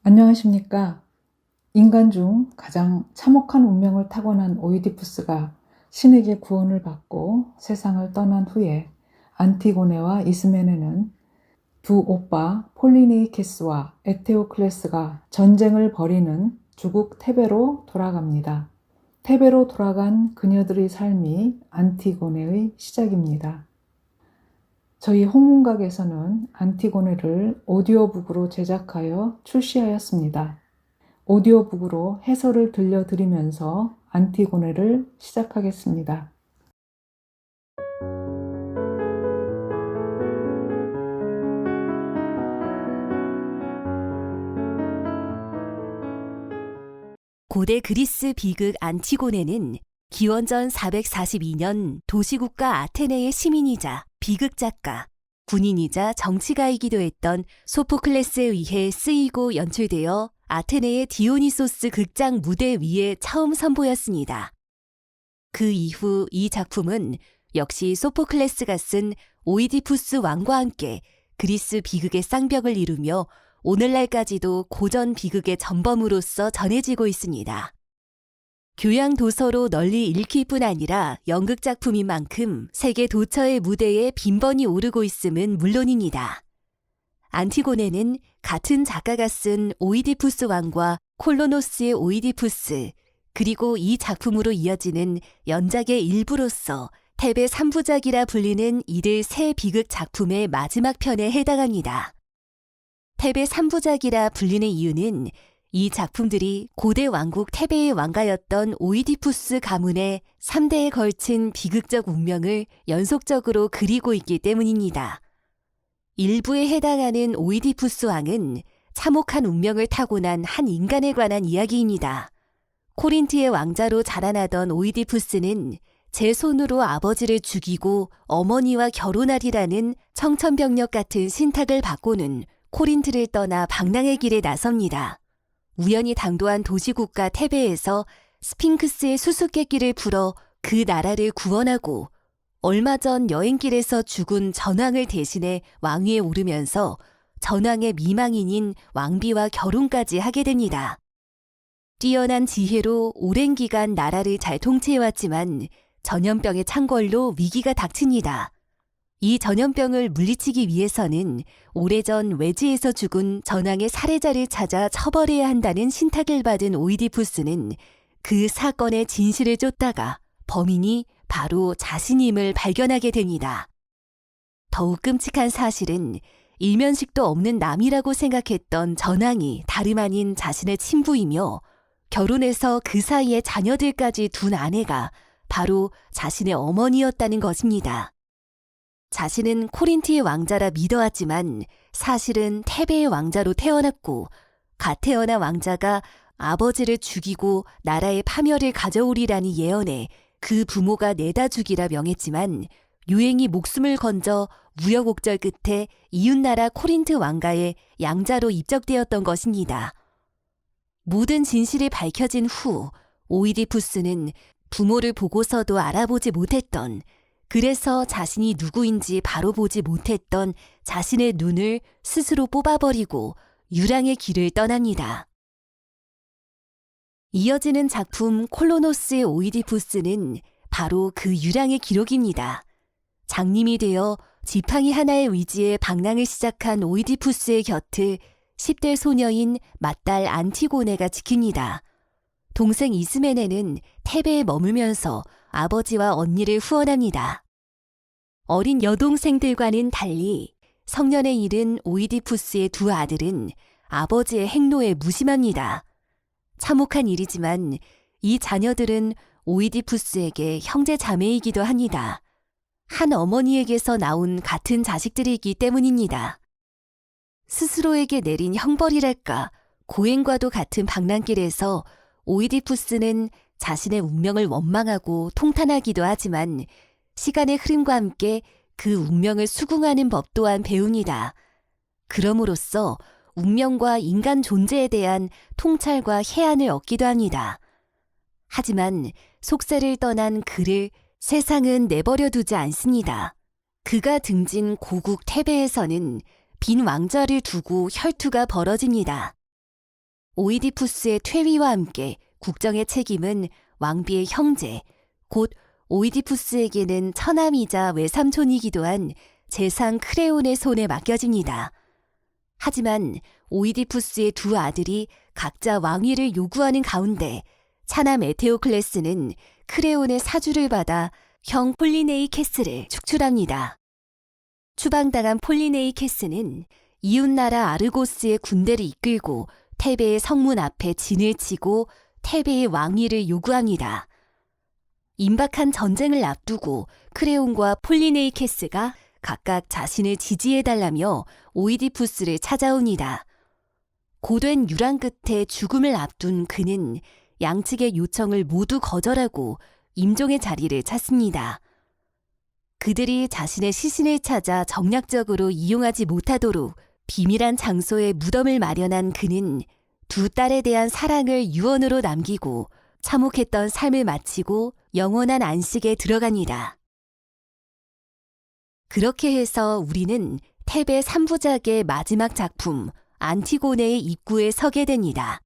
안녕하십니까. 인간 중 가장 참혹한 운명을 타고난 오이디푸스가 신에게 구원을 받고 세상을 떠난 후에 안티고네와 이스메네는 두 오빠 폴리네이케스와 에테오클레스가 전쟁을 벌이는 주국 테베로 돌아갑니다. 테베로 돌아간 그녀들의 삶이 안티고네의 시작입니다. 저희 홍문각에서는 안티고네를 오디오북으로 제작하여 출시하였습니다. 오디오북으로 해설을 들려드리면서 안티고네를 시작하겠습니다. 고대 그리스 비극 안티고네는 기원전 442년 도시국가 아테네의 시민이자 비극작가, 군인이자 정치가이기도 했던 소포클레스에 의해 쓰이고 연출되어 아테네의 디오니소스 극장 무대 위에 처음 선보였습니다. 그 이후 이 작품은 역시 소포클레스가 쓴 오이디푸스 왕과 함께 그리스 비극의 쌍벽을 이루며 오늘날까지도 고전 비극의 전범으로서 전해지고 있습니다. 교양 도서로 널리 읽힐 뿐 아니라 연극작품인 만큼 세계 도처의 무대에 빈번히 오르고 있음은 물론입니다. 안티고네는 같은 작가가 쓴 오이디푸스 왕과 콜로노스의 오이디푸스, 그리고 이 작품으로 이어지는 연작의 일부로서 테베 3부작이라 불리는 이들 세 비극 작품의 마지막 편에 해당합니다. 테베 3부작이라 불리는 이유는 이 작품들이 고대 왕국 테베의 왕가였던 오이디푸스 가문의 3대에 걸친 비극적 운명을 연속적으로 그리고 있기 때문입니다. 일부에 해당하는 오이디푸스 왕은 참혹한 운명을 타고난 한 인간에 관한 이야기입니다. 코린트의 왕자로 자라나던 오이디푸스는 제 손으로 아버지를 죽이고 어머니와 결혼하리라는 청천벽력 같은 신탁을 받고는 코린트를 떠나 방랑의 길에 나섭니다. 우연히 당도한 도시국가 테베에서 스핑크스의 수수께끼를 풀어 그 나라를 구원하고 얼마 전 여행길에서 죽은 전왕을 대신해 왕위에 오르면서 전왕의 미망인인 왕비와 결혼까지 하게 됩니다. 뛰어난 지혜로 오랜 기간 나라를 잘 통치해왔지만 전염병의 창궐로 위기가 닥칩니다. 이 전염병을 물리치기 위해서는 오래전 외지에서 죽은 전왕의 살해자를 찾아 처벌해야 한다는 신탁을 받은 오이디푸스는 그 사건의 진실을 쫓다가 범인이 바로 자신임을 발견하게 됩니다. 더욱 끔찍한 사실은 일면식도 없는 남이라고 생각했던 전왕이 다름 아닌 자신의 친부이며 결혼해서 그 사이에 자녀들까지 둔 아내가 바로 자신의 어머니였다는 것입니다. 자신은 코린트의 왕자라 믿어왔지만 사실은 테베의 왕자로 태어났고 갓 태어난 왕자가 아버지를 죽이고 나라의 파멸을 가져오리라니 예언해 그 부모가 내다 죽이라 명했지만 유행이 목숨을 건져 우여곡절 끝에 이웃나라 코린트 왕가의 양자로 입적되었던 것입니다. 모든 진실이 밝혀진 후 오이디푸스는 부모를 보고서도 알아보지 못했던, 그래서 자신이 누구인지 바로 보지 못했던 자신의 눈을 스스로 뽑아버리고 유랑의 길을 떠납니다. 이어지는 작품 콜로노스의 오이디푸스는 바로 그 유랑의 기록입니다. 장님이 되어 지팡이 하나의 의지에 방랑을 시작한 오이디푸스의 곁을 10대 소녀인 맏딸 안티고네가 지킵니다. 동생 이스메네는 테베에 머물면서 아버지와 언니를 후원합니다. 어린 여동생들과는 달리 성년에 이른 오이디푸스의 두 아들은 아버지의 행로에 무심합니다. 참혹한 일이지만 이 자녀들은 오이디푸스에게 형제 자매이기도 합니다. 한 어머니에게서 나온 같은 자식들이기 때문입니다. 스스로에게 내린 형벌이랄까, 고행과도 같은 방랑길에서 오이디푸스는 자신의 운명을 원망하고 통탄하기도 하지만 시간의 흐름과 함께 그 운명을 수긍하는 법 또한 배웁니다. 그럼으로써 운명과 인간 존재에 대한 통찰과 해안을 얻기도 합니다. 하지만 속세를 떠난 그를 세상은 내버려 두지 않습니다. 그가 등진 고국 테베에서는 빈 왕좌를 두고 혈투가 벌어집니다. 오이디푸스의 퇴위와 함께 국정의 책임은 왕비의 형제, 곧 오이디푸스에게는 처남이자 외삼촌이기도 한 재상 크레온의 손에 맡겨집니다. 하지만 오이디푸스의 두 아들이 각자 왕위를 요구하는 가운데 차남 에테오클레스는 크레온의 사주를 받아 형 폴리네이케스를 축출합니다. 추방당한 폴리네이케스는 이웃나라 아르고스의 군대를 이끌고 테베의 성문 앞에 진을 치고 테베의 왕위를 요구합니다. 임박한 전쟁을 앞두고 크레온과 폴리네이케스가 각각 자신을 지지해달라며 오이디푸스를 찾아옵니다. 고된 유랑 끝에 죽음을 앞둔 그는 양측의 요청을 모두 거절하고 임종의 자리를 찾습니다. 그들이 자신의 시신을 찾아 정략적으로 이용하지 못하도록 비밀한 장소에 무덤을 마련한 그는 두 딸에 대한 사랑을 유언으로 남기고 참혹했던 삶을 마치고 영원한 안식에 들어갑니다. 그렇게 해서 우리는 테베 3부작의 마지막 작품 안티고네의 입구에 서게 됩니다.